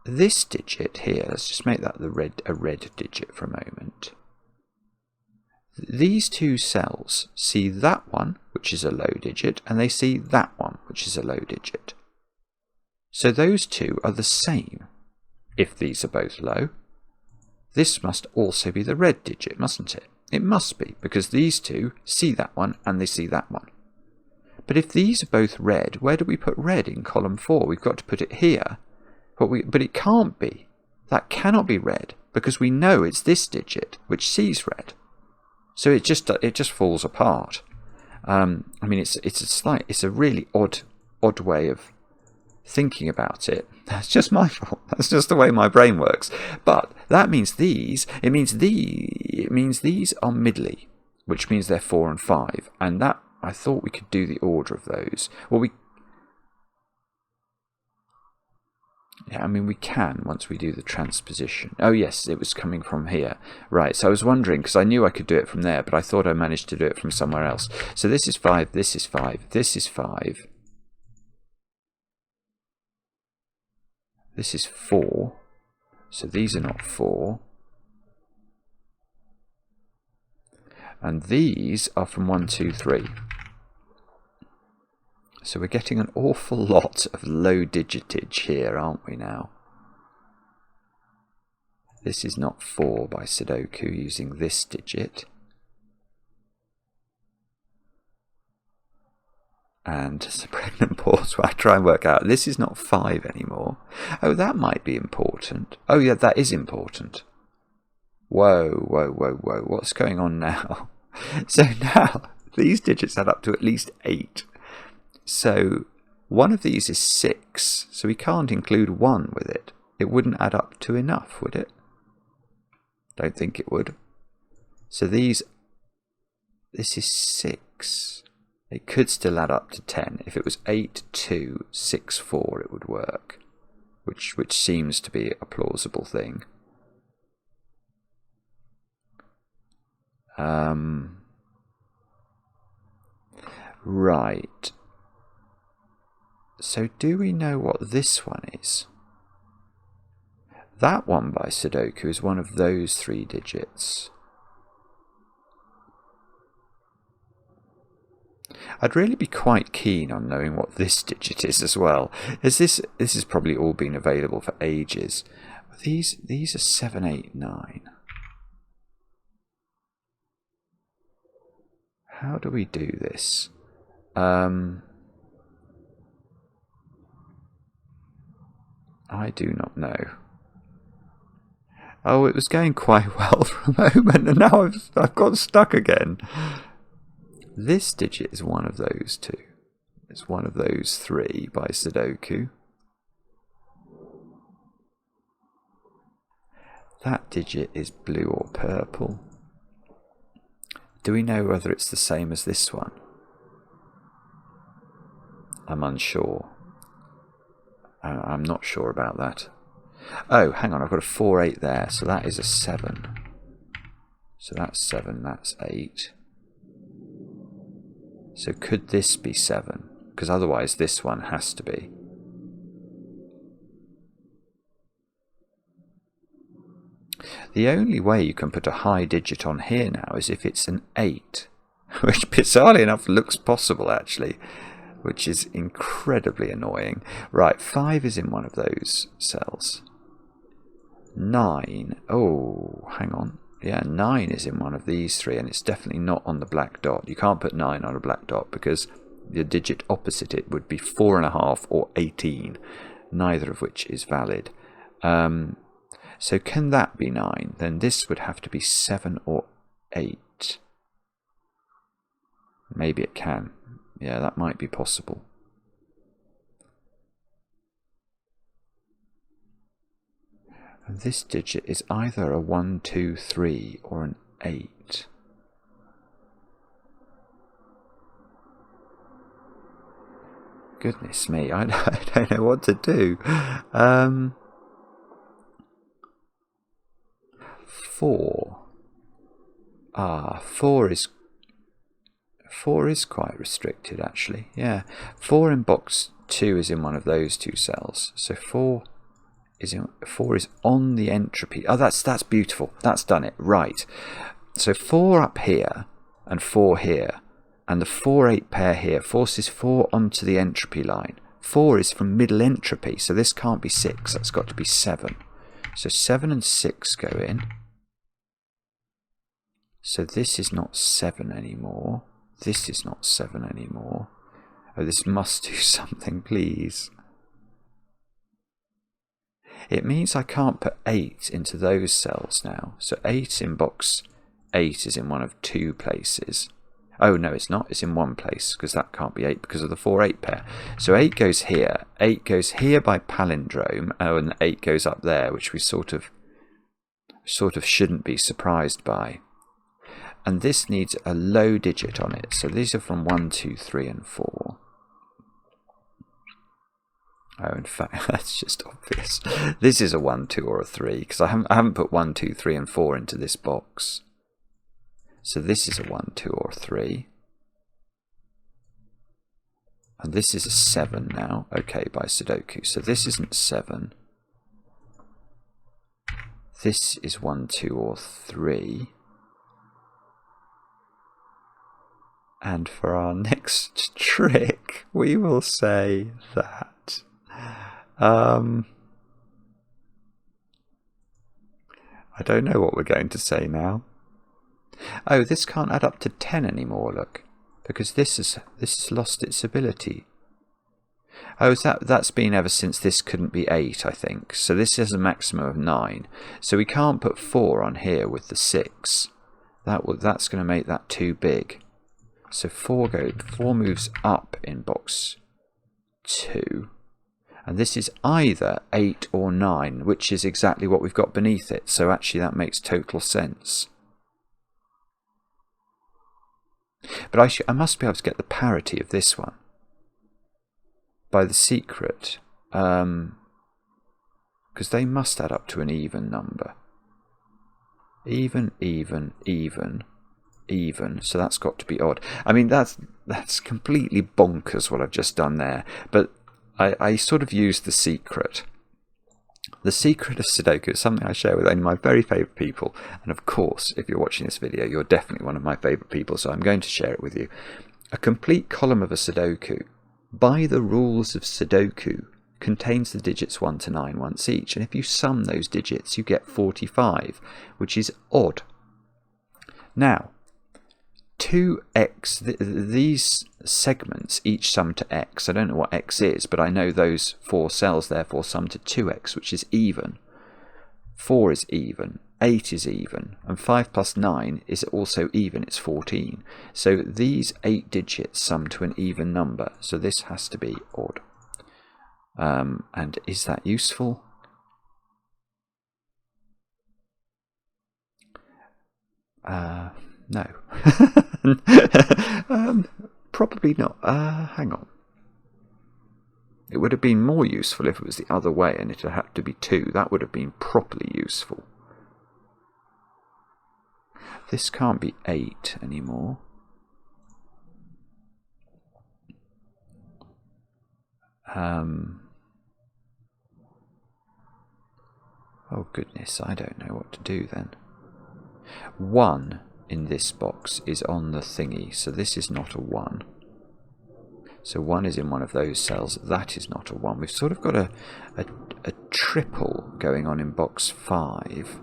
this digit here, let's just make that a red digit for a moment. These 2 cells see that one, which is a low digit, and they see that one, which is a low digit. So those 2 are the same. If these are both low, this must also be the red digit, mustn't it? It must be, because these 2 see that one and they see that one. But if these are both red, where do we put red in column 4? We've got to put it here. But it can't be. That cannot be red, because we know it's this digit which sees red. So it just falls apart. I mean, it's a really odd way of thinking about it. That's just my fault. That's just the way my brain works. But that means these are middly, which means they're 4 and 5. And that, I thought we could do the order of those. Well, we can once we do the transposition. Oh yes, it was coming from here. Right, so I was wondering, because I knew I could do it from there, but I thought I managed to do it from somewhere else. So this is 5, this is 5, this is 5. This is 4. So these are not 4. And these are from 1, 2, 3. So we're getting an awful lot of low digitage here, aren't we now? This is not 4 by Sudoku using this digit. And it's a pregnant pause where I try and work out, this is not 5 anymore. Oh, that might be important. Oh yeah, that is important. Whoa, whoa, whoa, whoa, what's going on now? So now, these digits add up to at least 8. So one of these is 6, so we can't include 1 with it. It wouldn't add up to enough, would it? Don't think it would. So these this is 6. It could still add up to 10. If it was 8, 2, 6, 4, it would work, which seems to be a plausible thing. Right. So do we know what this one is? That one by Sudoku is one of those 3 digits. I'd really be quite keen on knowing what this digit is as well. As this has probably all been available for ages. These are 7, 8, 9. How do we do this? I do not know. Oh, it was going quite well for a moment, and now I've got stuck again. This digit is one of those 2. It's one of those 3 by Sudoku. That digit is blue or purple. Do we know whether it's the same as this one? I'm unsure. I'm not sure about that. Oh, hang on, I've got a 4, 8 there, so that is a 7. So that's 7, that's 8. So could this be 7? Because otherwise this one has to be. The only way you can put a high digit on here now is if it's an 8, which bizarrely enough looks possible actually, which is incredibly annoying. Right, 5 is in one of those cells. 9, oh, hang on. Yeah, 9 is in one of these 3, and it's definitely not on the black dot. You can't put 9 on a black dot because the digit opposite it would be 4.5 or 18, neither of which is valid. So can that be 9? Then this would have to be 7 or 8. Maybe it can. Yeah, that might be possible. And this digit is either a 1, 2, 3 or an 8. Goodness me, I don't know what to do. 4. 4 is quite restricted actually. Yeah, 4 in box 2 is in one of those 2 cells. So 4 is on the entropy. Oh, that's beautiful. That's done it. Right. So 4 up here and 4 here, and the 4, 8 pair here forces 4 onto the entropy line. 4 is from middle entropy, so this can't be 6. That's got to be 7. So 7 and 6 go in. So this is not 7 anymore. This is not 7 anymore. Oh, this must do something, please. It means I can't put 8 into those cells now. So 8 in box 8 is in one of 2 places. Oh, no, it's not. It's in one place, because that can't be 8 because of the 4, 8 pair. So 8 goes here. 8 goes here by palindrome. Oh, and 8 goes up there, which we sort of shouldn't be surprised by. And this needs a low digit on it. So these are from 1, 2, 3, and 4. Oh, in fact, that's just obvious. This is a 1, 2, or a 3, because I haven't put 1, 2, 3, and 4 into this box. So this is a 1, 2, or 3. And this is a 7 now. Okay, by Sudoku. So this isn't 7. This is 1, 2, or 3. And for our next trick, we will say that I don't know what we're going to say now. Oh, this can't add up to 10 anymore, look, because this has lost its ability. Oh, that's been ever since this couldn't be 8, I think. So this has a maximum of 9. So we can't put 4 on here with the 6. That's going to make that too big. So 4 moves up in box 2. And this is either 8 or 9, which is exactly what we've got beneath it. So actually that makes total sense. But I must be able to get the parity of this one by the secret, because they must add up to an even number. Even, even, even, even. So that's got to be odd. I mean, that's completely bonkers what I've just done there. But I sort of used the secret. The secret of Sudoku is something I share with only my very favourite people. And of course, if you're watching this video, you're definitely one of my favourite people, so I'm going to share it with you. A complete column of a Sudoku, by the rules of Sudoku, contains the digits 1 to 9 once each. And if you sum those digits, you get 45, which is odd. Now, 2x, these segments each sum to x. I don't know what x is, but I know those 4 cells therefore sum to 2x, which is even. 4 is even, 8 is even, and 5 plus 9 is also even, it's 14. So these 8 digits sum to an even number, so this has to be odd. And is that useful? No. Probably not. Hang on. It would have been more useful if it was the other way and it had to be 2. That would have been properly useful. This can't be 8 anymore. Oh goodness, I don't know what to do then. 1 in this box is on the thingy, so this is not a 1. So 1 is in one of those cells, that is not a 1. We've sort of got a triple going on in box 5.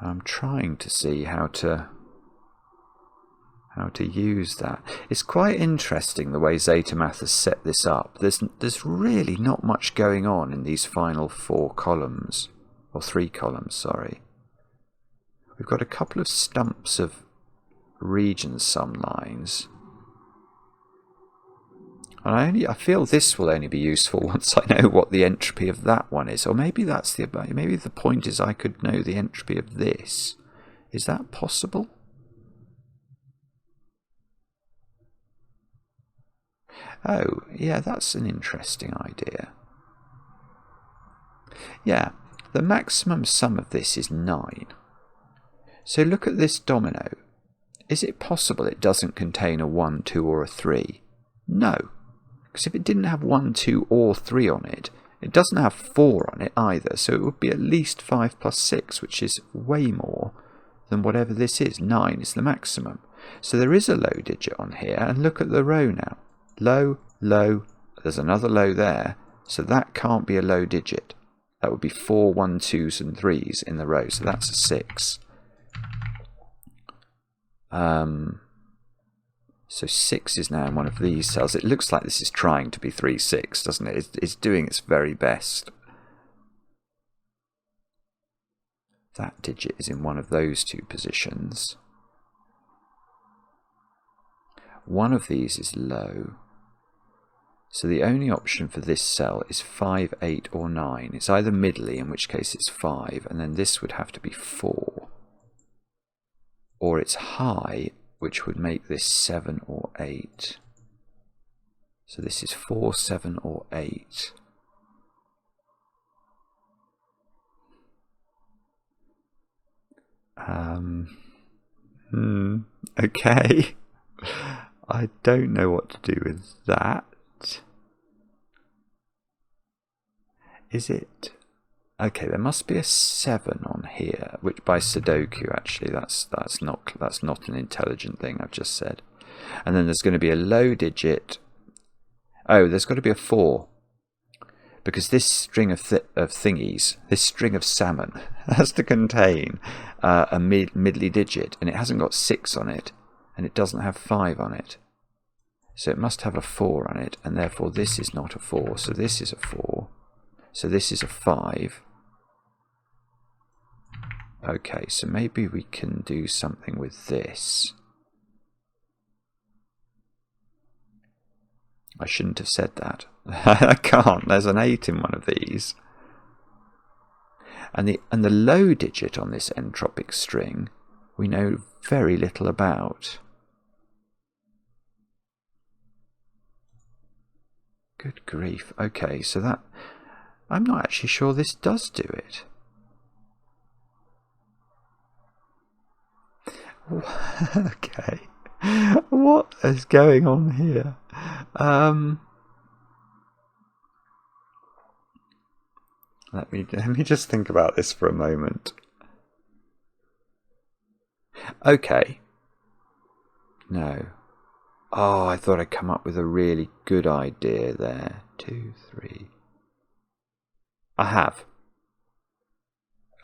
I'm trying to see how to use that. It's quite interesting the way zetamath has set this up. There's really not much going on in these final 4 columns, or 3 columns, sorry. We've got a couple of stumps of region sum lines. And I feel this will only be useful once I know what the entropy of that one is. Or maybe maybe the point is I could know the entropy of this. Is that possible? Oh, yeah, that's an interesting idea. Yeah, the maximum sum of this is 9. So look at this domino. Is it possible it doesn't contain a 1, 2 or a 3? No, because if it didn't have 1, 2 or 3 on it, it doesn't have 4 on it either, so it would be at least 5 plus 6, which is way more than whatever this is. 9 is the maximum. So there is a low digit on here, and look at the row now. Low, low, there's another low there, so that can't be a low digit. That would be 4 1, 2s and 3s in the row, so that's a 6. So 6 is now in one of these cells. It looks like this is trying to be 3, 6, doesn't it? It's doing its very best. That digit is in one of those 2 positions. One of these is low. So the only option for this cell is 5, 8 or 9. It's either middly, in which case it's 5, and then this would have to be 4. Or it's high, which would make this 7 or 8. So this is 4, 7 or 8. Okay. I don't know what to do with that. Is it? Okay, there must be a 7 on here, which by Sudoku actually that's not an intelligent thing I've just said. And then there's going to be a low digit. Oh, there's got to be a 4. Because this string of thingies, this string of salmon, has to contain a middly digit, and it hasn't got 6 on it, and it doesn't have 5 on it. So it must have a 4 on it, and therefore this is not a 4, so this is a 4. So this is a 5. Okay, so maybe we can do something with this. I shouldn't have said that. I can't. There's an 8 in one of these. And the low digit on this entropic string we know very little about. Good grief. Okay, so that... I'm not actually sure this does do it. Okay. What is going on here? Let me just think about this for a moment. Okay. No. Oh, I thought I'd come up with a really good idea there. 2, 3. I have.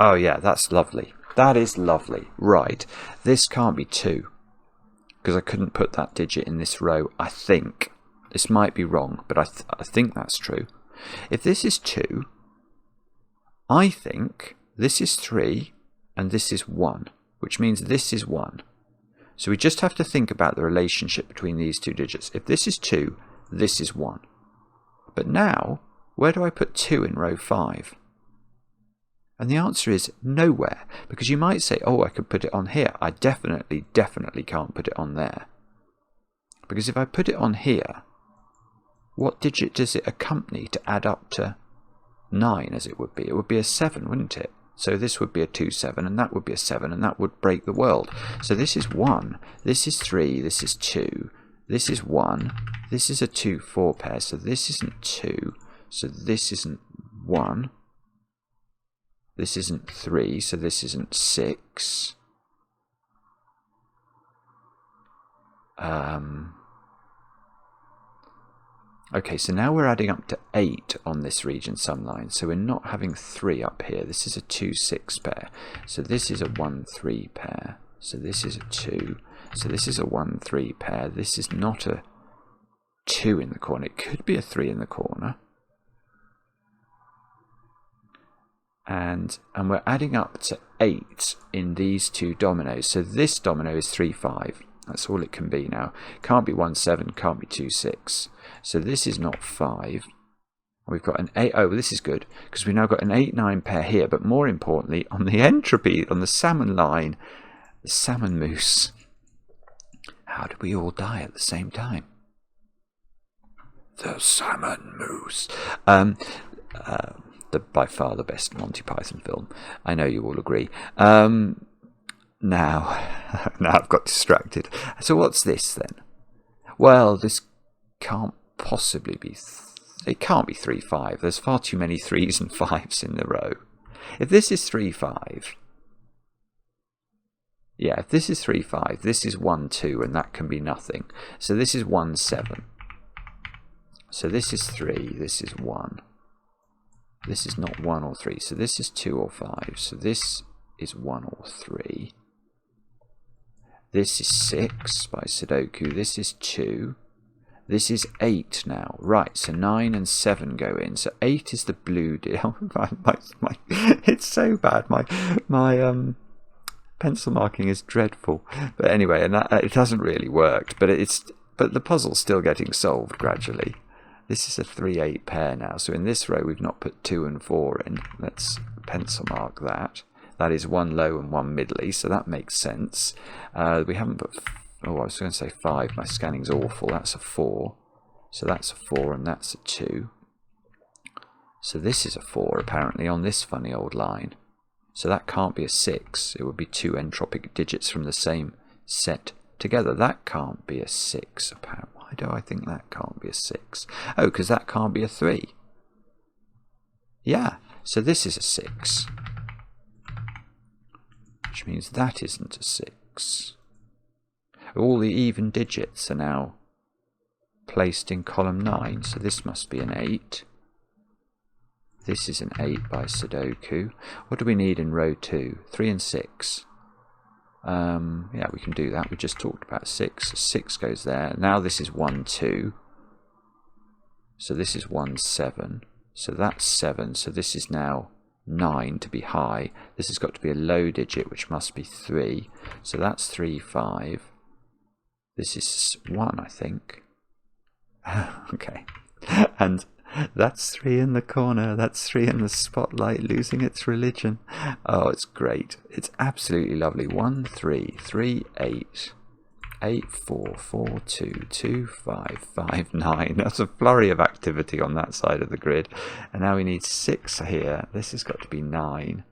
Oh yeah, that's lovely. That is lovely. Right. This can't be 2. Because I couldn't put that digit in this row, I think. This might be wrong, but I think that's true. If this is 2, I think this is 3 and this is 1, which means this is 1. So we just have to think about the relationship between these two digits. If this is 2, this is 1. But now, where do I put 2 in row 5? And the answer is nowhere, because you might say, oh, I could put it on here. I definitely can't put it on there. Because if I put it on here, what digit does it accompany to add up to 9, as it would be? It would be a 7, wouldn't it? So this would be a 2, 7, and that would be a 7, and that would break the world. So this is 1, this is 3, this is 2, this is 1, this is a 2, 4 pair, so this isn't 2, so this isn't 1. This isn't 3, so this isn't 6. Okay, so now we're adding up to 8 on this region sum line. So we're not having 3 up here. This is a 2, 6 pair. So this is a 1, 3 pair. So this is a 2. So this is a 1, 3 pair. This is not a 2 in the corner. It could be a 3 in the corner. And we're adding up to 8 in these two dominoes. So this domino is 3, 5. That's all it can be now. Can't be 1, 7, can't be 2, 6. So this is not 5. We've got an 8. Oh, this is good, because we've now got an 8, 9 pair here. But more importantly, on the entropy, on the salmon line, the salmon moose. How did we all die at the same time? The salmon moose. By far the best Monty Python film. I know you all agree. Now I've got distracted. So what's this then? Well, this can't possibly be... It can't be 3, 5. There's far too many 3s and 5s in the row. If this is 3, 5... Yeah, if this is 3, 5, this is 1, 2, and that can be nothing. So this is 1, 7. So this is 3, this is 1. This is not 1 or 3, so this is 2 or 5. So this is 1 or 3. This is 6 by Sudoku. This is 2. This is 8 now. Right, so 9 and 7 go in. So 8 is the blue deal. It's so bad. My pencil marking is dreadful. But anyway, and it hasn't really worked. But the puzzle's still getting solved gradually. This is a 3, 8 pair now. So in this row, we've not put 2 and 4 in. Let's pencil mark that. That is 1 low and 1 middly, so that makes sense. We haven't put... Oh, I was going to say 5. My scanning's awful. That's a 4. So that's a 4 and that's a 2. So this is a 4, apparently, on this funny old line. So that can't be a 6. It would be 2 entropic digits from the same set together. That can't be a 6, apparently. Why do I think that can't be a 6? Oh, because that can't be a 3. Yeah, so this is a 6. Which means that isn't a 6. All the even digits are now placed in column 9, so this must be an 8. This is an 8 by Sudoku. What do we need in row 2? 3 and 6. Yeah, we can do that. We just talked about 6. 6 goes there. Now this is 1, 2. So this is 1, 7. So that's 7. So this is now 9 to be high. This has got to be a low digit, which must be 3. So that's 3, 5. This is 1, I think. Okay. And That's 3 in the corner. That's 3 in the spotlight, losing its religion. Oh, it's great. It's absolutely lovely. 1, 3, 3, 8. 8, 4, 4, 2, 2, 5, 5, 9. That's a flurry of activity on that side of the grid. And now we need 6 here. This has got to be 9.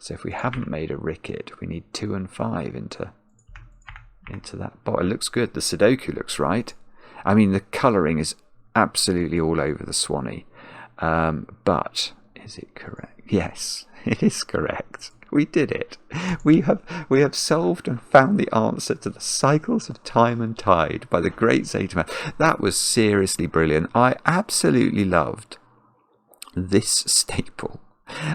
So if we haven't made a ricket, we need 2 and 5 into that bot. It looks good. The Sudoku looks right. I mean, the colouring is absolutely all over the Swanee. But is it correct? Yes, it is correct. We did it. We have solved and found the answer to the cycles of time and tide by the great zetamath. That was seriously brilliant. I absolutely loved this staple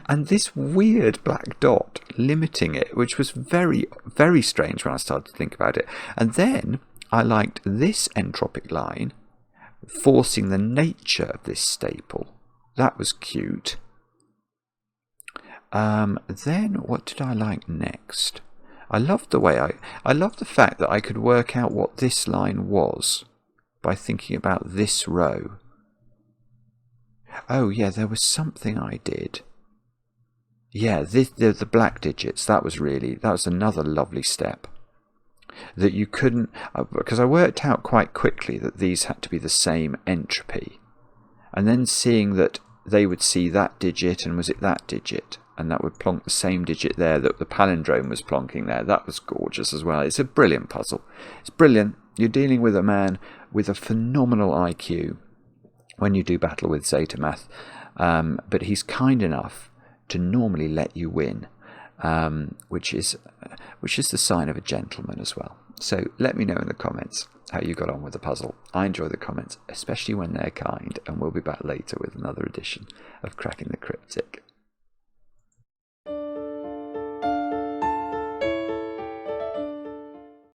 and this weird black dot limiting it, which was very, very strange when I started to think about it. And then I liked this entropic line forcing the nature of this staple. That was cute. Then what did I like next? I loved the way I loved the fact that I could work out what this line was by thinking about this row. Oh yeah, there was something I did. Yeah, the black digits, that was another lovely step. That you couldn't, because I worked out quite quickly that these had to be the same entropy. And then seeing that they would see that digit, and was it that digit? And that would plonk the same digit there that the palindrome was plonking there. That was gorgeous as well. It's a brilliant puzzle. It's brilliant. You're dealing with a man with a phenomenal IQ when you do battle with zetamath. But he's kind enough to normally let you win, which is the sign of a gentleman as well. So let me know in the comments how you got on with the puzzle. I enjoy the comments, especially when they're kind, and we'll be back later with another edition of Cracking the Cryptic.